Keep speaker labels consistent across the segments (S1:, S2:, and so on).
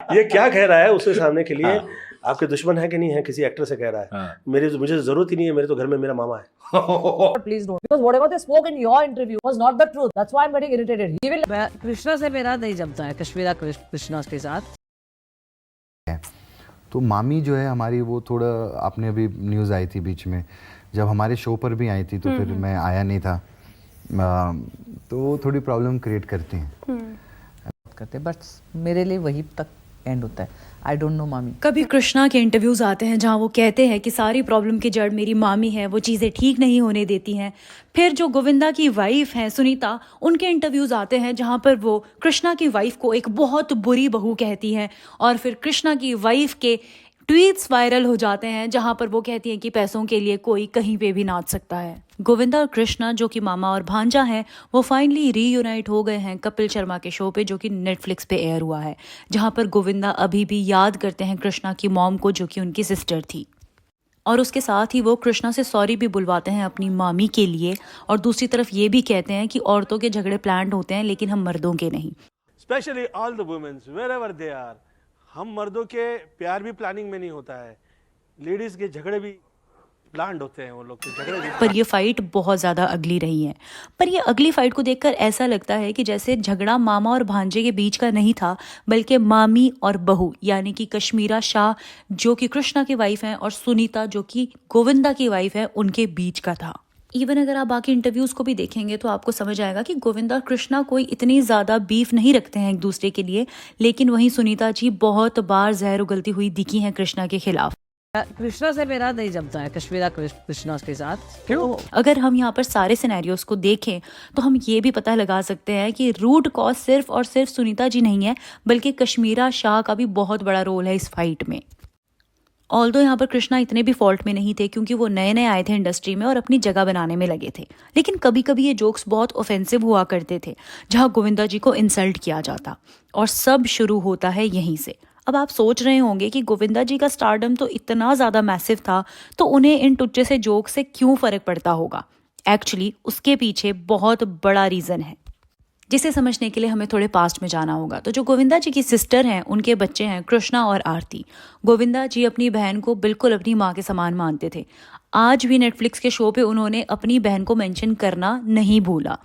S1: ये क्या कह रहा है उसके सामने के लिए? आपके दुश्मन है कि नहीं है? किसी एक्टर से कह रहा है। मुझे जरूरत ही नहीं है, मेरे तो घर में मेरा मामा है।
S2: Please don't, because whatever they spoke in your interview was not the truth. That's why I'm getting irritated. He will.
S3: Krishna से मेरा नहीं जमता है, कश्मीरा कृष्णा के साथ।
S4: तो मामी जो है हमारी, वो थोड़ा, आपने अभी न्यूज़ आई थी बीच में जब हमारे शो पर भी आई थी, तो फिर मैं आया नहीं था, तो थोड़ी प्रॉब्लम क्रिएट करती हैं।
S3: करते, बट मेरे लिए वही तक एंड होता है। आई डोंट नो मामी।
S5: कभी कृष्णा के इंटरव्यूज आते हैं जहां वो कहते हैं कि सारी प्रॉब्लम की जड़ मेरी मामी है, वो चीज़ें ठीक नहीं होने देती हैं। फिर जो गोविंदा की वाइफ हैं सुनीता, उनके इंटरव्यूज आते हैं जहां पर वो कृष्णा की वाइफ को एक बहुत बुरी बहू कहती हैं, और फिर कृष्णा की वाइफ के ट्वीट्स वायरल हो जाते हैं जहां पर वो कहती हैं कि पैसों के लिए कोई कहीं पे भी नाच सकता है। गोविंदा और कृष्णा, जो कि मामा और भांजा हैं, वो फाइनली रीयूनाइट हो गए हैं कपिल शर्मा के शो पे, जो कि नेटफ्लिक्स पे एयर हुआ है, जहां पर गोविंदा अभी भी याद करते हैं कृष्णा की मॉम को, जो कि उनकी सिस्टर थी। और उसके साथ ही वो कृष्णा से सॉरी भी बुलवाते हैं अपनी मामी के लिए, और दूसरी तरफ ये भी कहते हैं कि औरतों के झगड़े प्लान्ड होते हैं लेकिन हम मर्दों के नहीं।
S1: Specially all the womens wherever they are, हम मर्दों के प्यार भी प्लानिंग में नहीं होता है, लेडीज के झगड़े भी प्लान्ड होते हैं, वो लोग के झगड़े भी।
S5: पर ये फाइट बहुत ज़्यादा अगली रही है। पर ये अगली फाइट को देखकर ऐसा लगता है कि जैसे झगड़ा मामा और भांजे के बीच का नहीं था, बल्कि मामी और बहू यानी कि कश्मीरा शाह, जो कि कृष्णा की वाइफ हैं, और सुनीता, जो कि गोविंदा की वाइफ है, उनके बीच का था। इवन अगर आप बाकी इंटरव्यूज को भी देखेंगे तो आपको समझ आएगा कि गोविंदा और कृष्णा कोई इतनी ज़्यादा बीफ नहीं रखते हैं एक दूसरे के लिए, लेकिन वहीं सुनीता जी बहुत बार जहर उगलती हुई दिखी हैं कृष्णा के खिलाफ।
S3: कृष्णा से मेरा नहीं जमता है, कश्मीरा कृष्णा के साथ।
S5: क्यों? अगर हम यहाँ पर सारे सिनेरियोस को देखें तो हम ये भी पता लगा सकते हैं कि रूट कॉज सिर्फ और सिर्फ सुनीता जी नहीं है, बल्कि कश्मीरा शाह का भी बहुत बड़ा रोल है इस फाइट में। ऑल्दो यहाँ पर कृष्णा इतने भी फॉल्ट में नहीं थे, क्योंकि वो नए नए आए थे इंडस्ट्री में और अपनी जगह बनाने में लगे थे, लेकिन कभी कभी ये जोक्स बहुत ऑफेंसिव हुआ करते थे जहाँ गोविंदा जी को इंसल्ट किया जाता, और सब शुरू होता है यहीं से। अब आप सोच रहे होंगे कि गोविंदा जी का स्टारडम तो इतना ज़्यादा मैसिव था, तो उन्हें इन टुच्चे से जोक से क्यों फ़र्क पड़ता होगा? एक्चुअली उसके पीछे बहुत बड़ा रीज़न है, जिसे समझने के लिए हमें थोड़े पास्ट में जाना होगा। तो जो गोविंदा जी की सिस्टर हैं, उनके बच्चे हैं कृष्णा और आरती। गोविंदा जी अपनी बहन को बिल्कुल अपनी माँ के समान मानते थे। आज भी नेटफ्लिक्स के शो पे उन्होंने अपनी बहन को मेंशन करना नहीं भूला।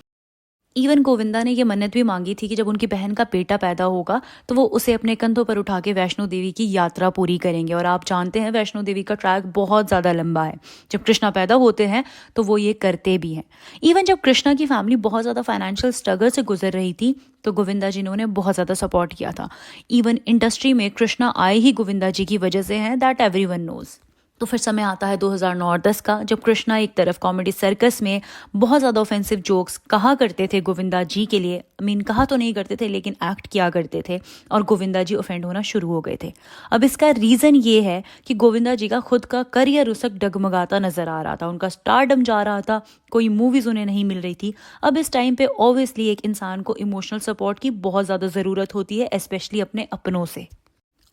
S5: इवन गोविंदा ने ये मन्नत भी मांगी थी कि जब उनकी बहन का बेटा पैदा होगा तो वो उसे अपने कंधों पर उठा के वैष्णो देवी की यात्रा पूरी करेंगे। और आप जानते हैं वैष्णो देवी का ट्रैक बहुत ज़्यादा लंबा है। जब कृष्णा पैदा होते हैं तो वो ये करते भी हैं। इवन जब कृष्णा की फैमिली बहुत ज़्यादा फाइनेंशियल स्ट्रगल से गुजर रही थी तो गोविंदा जी ने उन्हें बहुत ज़्यादा सपोर्ट किया था। इवन इंडस्ट्री में कृष्णा आए ही गोविंदा जी की वजह से हैं, दैट एवरीवन नोज। तो फिर समय आता है 2009 और 10 का, जब कृष्णा एक तरफ कॉमेडी सर्कस में बहुत ज़्यादा ऑफेंसिव जोक्स कहा करते थे गोविंदा जी के लिए। कहा तो नहीं करते थे, लेकिन एक्ट किया करते थे, और गोविंदा जी ऑफेंड होना शुरू हो गए थे। अब इसका रीज़न ये है कि गोविंदा जी का खुद का करियर उस वक्त डगमगाता नजर आ रहा था, उनका स्टारडम जा रहा था, कोई मूवीज़ उन्हें नहीं मिल रही थी। अब इस टाइम पे ऑब्वियसली एक इंसान को इमोशनल सपोर्ट की बहुत ज़्यादा ज़रूरत होती है, स्पेशली अपने अपनों से।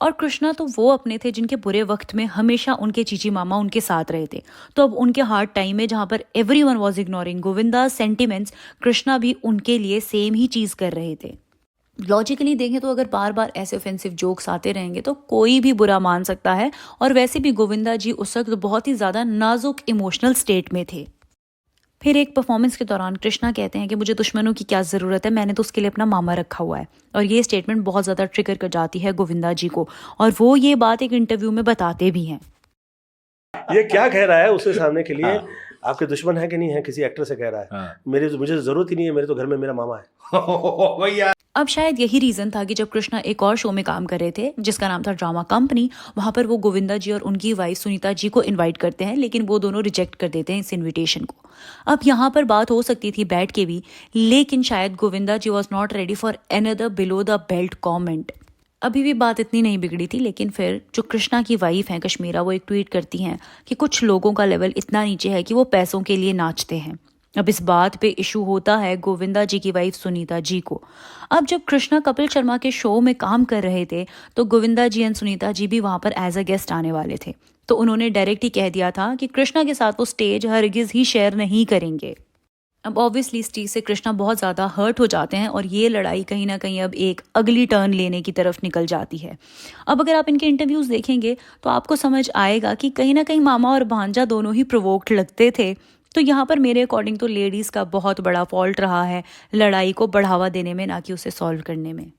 S5: और कृष्णा तो वो अपने थे जिनके बुरे वक्त में हमेशा उनके चीची मामा उनके साथ रहे थे। तो अब उनके हार्ड टाइम में जहाँ पर everyone was ignoring Govinda sentiments, Krishna भी उनके लिए सेम ही चीज़ कर रहे थे। लॉजिकली देखें तो अगर बार बार ऐसे ऑफेंसिव जोक्स आते रहेंगे तो कोई भी बुरा मान सकता है, और वैसे भी गोविंदा जी उस वक्त बहुत ही ज़्यादा नाजुक इमोशनल स्टेट में थे। फिर एक परफॉर्मेंस के दौरान कृष्णा कहते हैं कि मुझे दुश्मनों की क्या ज़रूरत है, मैंने तो उसके लिए अपना मामा रखा हुआ है। और ये स्टेटमेंट बहुत ज़्यादा ट्रिगर कर जाती है गोविंदा जी को, और वो ये बात एक इंटरव्यू में बताते भी हैं।
S1: ये क्या कह रहा है उसके सामने के लिए? आपके दुश्मन है कि नहीं है? किसी एक्टर से कह रहा है। मुझे जरूरत ही नहीं है, मेरे तो घर में मेरा मामा है।
S5: अब शायद यही रीज़न था कि जब कृष्णा एक और शो में काम कर रहे थे जिसका नाम था ड्रामा कंपनी, वहाँ पर वो गोविंदा जी और उनकी वाइफ सुनीता जी को इनवाइट करते हैं, लेकिन वो दोनों रिजेक्ट कर देते हैं इस इनविटेशन को। अब यहाँ पर बात हो सकती थी बैठ के भी, लेकिन शायद Govinda ji was not ready for another below the belt comment. अभी भी बात इतनी नहीं बिगड़ी थी, लेकिन फिर जो कृष्णा की वाइफ हैं कश्मीरा, वो एक ट्वीट करती हैं कि कुछ लोगों का लेवल इतना नीचे है कि वो पैसों के लिए नाचते हैं। अब इस बात पे इशू होता है गोविंदा जी की वाइफ सुनीता जी को। अब जब कृष्णा कपिल शर्मा के शो में काम कर रहे थे तो गोविंदा जी एंड सुनीता जी भी वहाँ पर एज अ गेस्ट आने वाले थे, तो उन्होंने डायरेक्ट ही कह दिया था कि कृष्णा के साथ वो स्टेज हरगिज ही शेयर नहीं करेंगे। अब ऑब्वियसली इस चीज़ से कृष्णा बहुत ज़्यादा हर्ट हो जाते हैं और ये लड़ाई कहीं ना कहीं अब एक अगली टर्न लेने की तरफ निकल जाती है। अब अगर आप इनके इंटरव्यूज़ देखेंगे तो आपको समझ आएगा कि कहीं ना कहीं मामा और भांजा दोनों ही प्रोवोक्ड लगते थे। तो यहाँ पर मेरे अकॉर्डिंग तो लेडीज़ का बहुत बड़ा फॉल्ट रहा है लड़ाई को बढ़ावा देने में, ना कि उसे सॉल्व करने में।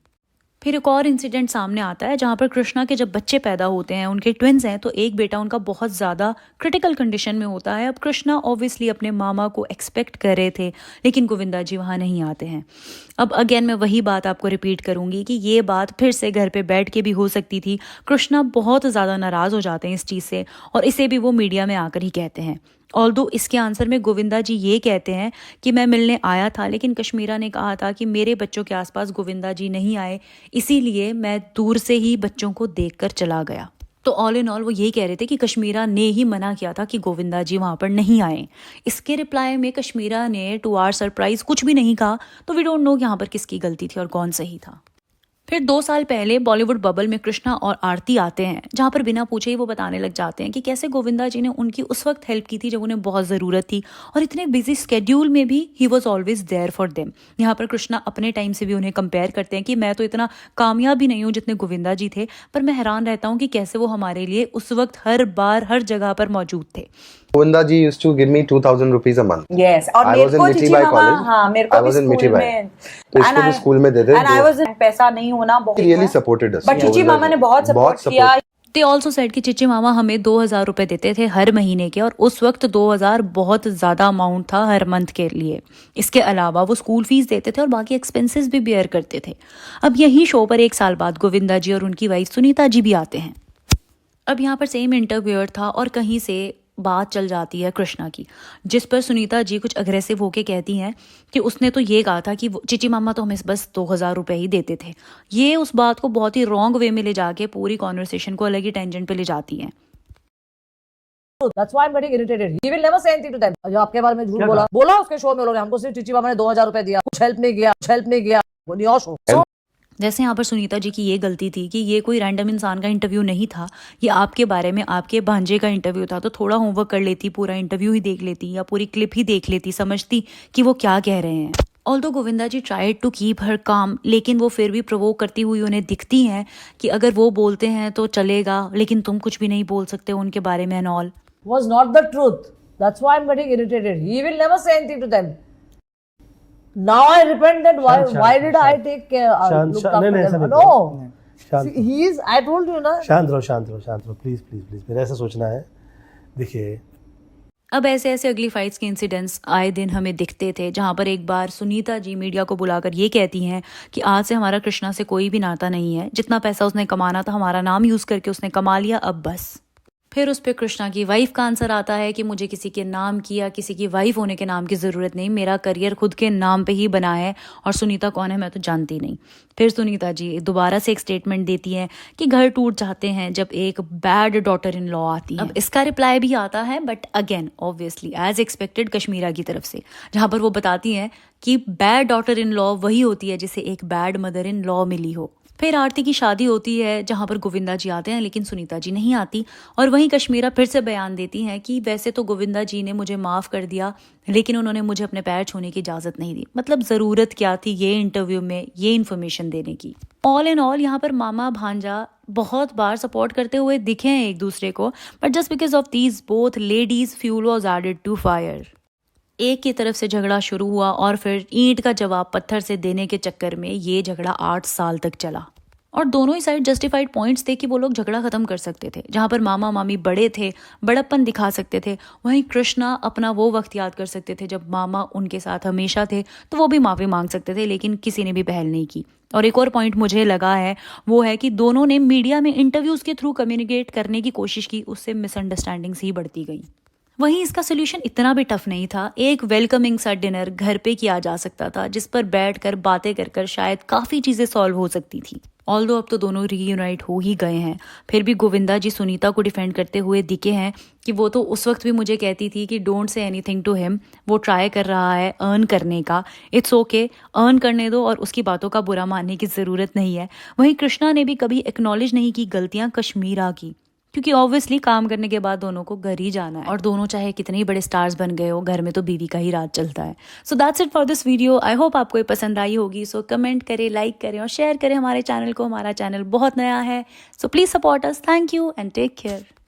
S5: फिर एक और इंसिडेंट सामने आता है जहाँ पर कृष्णा के जब बच्चे पैदा होते हैं, उनके ट्विंस हैं, तो एक बेटा उनका बहुत ज़्यादा क्रिटिकल कंडीशन में होता है। अब कृष्णा ऑब्वियसली अपने मामा को एक्सपेक्ट कर रहे थे, लेकिन गोविंदा जी वहाँ नहीं आते हैं। अब अगेन मैं वही बात आपको रिपीट करूँगी कि ये बात फिर से घर पे बैठ के भी हो सकती थी। कृष्णा बहुत ज़्यादा नाराज़ हो जाते हैं इस चीज़ से और इसे भी वो मीडिया में आकर ही कहते हैं। ऑल्दो इसके आंसर में गोविंदा जी ये कहते हैं कि मैं मिलने आया था, लेकिन कश्मीरा ने कहा था कि मेरे बच्चों के आसपास गोविंदा जी नहीं आए, इसीलिए मैं दूर से ही बच्चों को देखकर चला गया। तो ऑल इन ऑल वो यही कह रहे थे कि कश्मीरा ने ही मना किया था कि गोविंदा जी वहाँ पर नहीं आए। इसके रिप्लाई में कश्मीरा ने टू आवर सरप्राइज कुछ भी नहीं कहा। तो वी डोंट नो यहाँ पर किसकी गलती थी और कौन सही था। फिर 2 साल पहले बॉलीवुड बबल में कृष्णा और आरती आते हैं, जहाँ पर बिना पूछे ही वो बताने लग जाते हैं कि कैसे गोविंदा जी ने उनकी उस वक्त हेल्प की थी जब उन्हें बहुत ज़रूरत थी और इतने बिजी स्केड्यूल में भी he was always there for them. यहाँ पर कृष्णा अपने टाइम से भी उन्हें कंपेयर करते हैं कि मैं तो इतना कामयाब भी नहीं हूँ जितने गोविंदा जी थे, पर मैं हैरान रहता हूँ कि कैसे वो हमारे लिए उस वक्त हर बार हर जगह पर मौजूद थे।
S6: Govinda ji used to give me 2,000 rupees a month.
S7: Yes, और
S6: I
S7: मेरे
S6: was in
S7: को
S6: Miti
S7: चिची
S6: Bai
S7: मामा,
S6: college.
S7: हाँ मेरे को
S6: I
S7: भी
S6: was in Miti
S7: school
S6: Bai.
S7: में,
S6: तो इसको भी स्कूल में देते
S7: and I was in, पैसा नहीं होना बहुत
S6: He really supported us.
S7: But Chichi
S6: Govinda
S7: mama
S6: ji.
S7: ने बहुत सपोर्ट किया।
S5: दे ऑल्सो सेड कि चिची मामा हमें 2,000 रुपए देते थे हर महीने के, और उस वक्त 2,000 बहुत ज़्यादा अमाउंट था हर मंथ के लिए। इसके अलावा वो स्कूल फीस देते थे और बाकी एक्सपेंसेस भी बेयर करते थे। अब यही शो पर 1 साल बाद गोविंदा जी और उनकी वाइफ सुनीता जी भी आते हैं। अब यहाँ पर सेम इंटरव्यूअर था और कहीं से बात चल जाती है कृष्णा की, जिस पर सुनीता जी कुछ अग्रेसिव होके कहती हैं कि उसने तो ये कहा था कि चिची मामा तो हमें बस 2,000 रुपए ही देते थे। ये उस बात को बहुत ही रॉन्ग वे में ले जाके पूरी कॉन्वर्सेशन को अलग ही टेंजेंट पे ले जाती हैं।
S2: That's why I'm getting irritated. He will never say anything to them. जो आपके बारे में झूठ बोला उसके शो में लोग, हमको सिर्फ चिची मामा ने 2,000 रुपए दिया, कुछ हेल्प नहीं किया। वो शो।
S5: जैसे यहाँ पर सुनीता जी की ये गलती थी कि ये कोई रैंडम इंसान का इंटरव्यू नहीं था, ये आपके बारे में आपके भांजे का इंटरव्यू था। तो थोड़ा होमवर्क कर लेती, पूरा इंटरव्यू ही देख लेती या पूरी क्लिप ही देख लेती, समझती कि वो क्या कह रहे हैं। Although Govinda ji tried to keep her calm, लेकिन वो फिर भी प्रोवोक करती हुई उन्हें दिखती हैं कि अगर वो बोलते हैं तो चलेगा, लेकिन तुम कुछ भी नहीं बोल सकते उनके बारे में and all.
S2: Was not the truth. That's why I'm getting irritated. He will never say anything to them. Now I repent that why did I take care? Look after them? No. See, he is. I told you ना.
S1: शांत रहो please मेरा ऐसा सोचना है। देखिए
S5: अब ऐसे अगली फाइट्स के इंसिडेंट्स आए दिन हमें दिखते थे, जहां पर एक बार सुनीता जी मीडिया को बुलाकर ये कहती हैं कि आज से हमारा कृष्णा से कोई भी नाता नहीं है, जितना पैसा उसने कमाना था हमारा नाम यूज करके उसने कमा लिया, अब बस। फिर उस पर कृष्णा की वाइफ का आंसर आता है कि मुझे किसी के नाम की या किसी की वाइफ होने के नाम की ज़रूरत नहीं, मेरा करियर खुद के नाम पे ही बना है, और सुनीता कौन है मैं तो जानती नहीं। फिर सुनीता जी दोबारा से एक स्टेटमेंट देती हैं कि घर टूट जाते हैं जब एक बैड डॉटर इन लॉ आती है। अब इसका रिप्लाई भी आता है, but again obviously as expected Kashmira की तरफ से, जहाँ पर वो बताती हैं कि बैड डॉटर इन लॉ वही होती है जिसे एक बैड मदर इन लॉ मिली हो। फिर आरती की शादी होती है जहां पर गोविंदा जी आते हैं, लेकिन सुनीता जी नहीं आती, और वहीं कश्मीरा फिर से बयान देती हैं कि वैसे तो गोविंदा जी ने मुझे माफ़ कर दिया, लेकिन उन्होंने मुझे अपने पैर छूने की इजाज़त नहीं दी। मतलब ज़रूरत क्या थी ये इंटरव्यू में ये इन्फॉर्मेशन देने की। ऑल इन ऑल यहाँ पर मामा भांजा बहुत बार सपोर्ट करते हुए दिखे हैं एक दूसरे को, but just because of these both ladies fuel was added to fire. एक की तरफ से झगड़ा शुरू हुआ और फिर ईंट का जवाब पत्थर से देने के चक्कर में ये झगड़ा 8 साल तक चला, और दोनों ही साइड जस्टिफाइड पॉइंट्स थे कि वो लोग झगड़ा खत्म कर सकते थे। जहाँ पर मामा मामी बड़े थे, बड़प्पन दिखा सकते थे, वहीं कृष्णा अपना वो वक्त याद कर सकते थे जब मामा उनके साथ हमेशा थे, तो वो भी माफ़ी मांग सकते थे, लेकिन किसी ने भी पहल नहीं की। और एक और पॉइंट मुझे लगा है वो है कि दोनों ने मीडिया में इंटरव्यूज़ के थ्रू कम्युनिकेट करने की कोशिश की, उससे मिसअंडरस्टैंडिंग्स ही बढ़ती गई। वहीं इसका सोल्यूशन इतना भी टफ नहीं था, एक वेलकमिंग सा डिनर घर पे किया जा सकता था, जिस पर बैठकर बातें कर शायद काफ़ी चीज़ें सॉल्व हो सकती थी। ऑल्दो अब तो दोनों रीयूनाइट हो ही गए हैं, फिर भी गोविंदा जी सुनीता को डिफेंड करते हुए दिखे हैं कि वो तो उस वक्त भी मुझे कहती थी कि don't say anything to him, वो ट्राई कर रहा है अर्न करने का, इट्स ओके अर्न करने दो और उसकी बातों का बुरा मानने की ज़रूरत नहीं है। वहीं कृष्णा ने भी कभी एक्नॉलेज नहीं की गलतियाँ कश्मीरा की, क्योंकि ऑब्वियसली काम करने के बाद दोनों को घर ही जाना है और दोनों चाहे कितने ही बड़े स्टार्स बन गए हो, घर में तो बीवी का ही राज चलता है। So that's it for this video. I hope आपको ये पसंद आई होगी। सो कमेंट करें, लाइक करें और शेयर करें हमारे चैनल को। हमारा चैनल बहुत नया है, so please support us. Thank you and take care.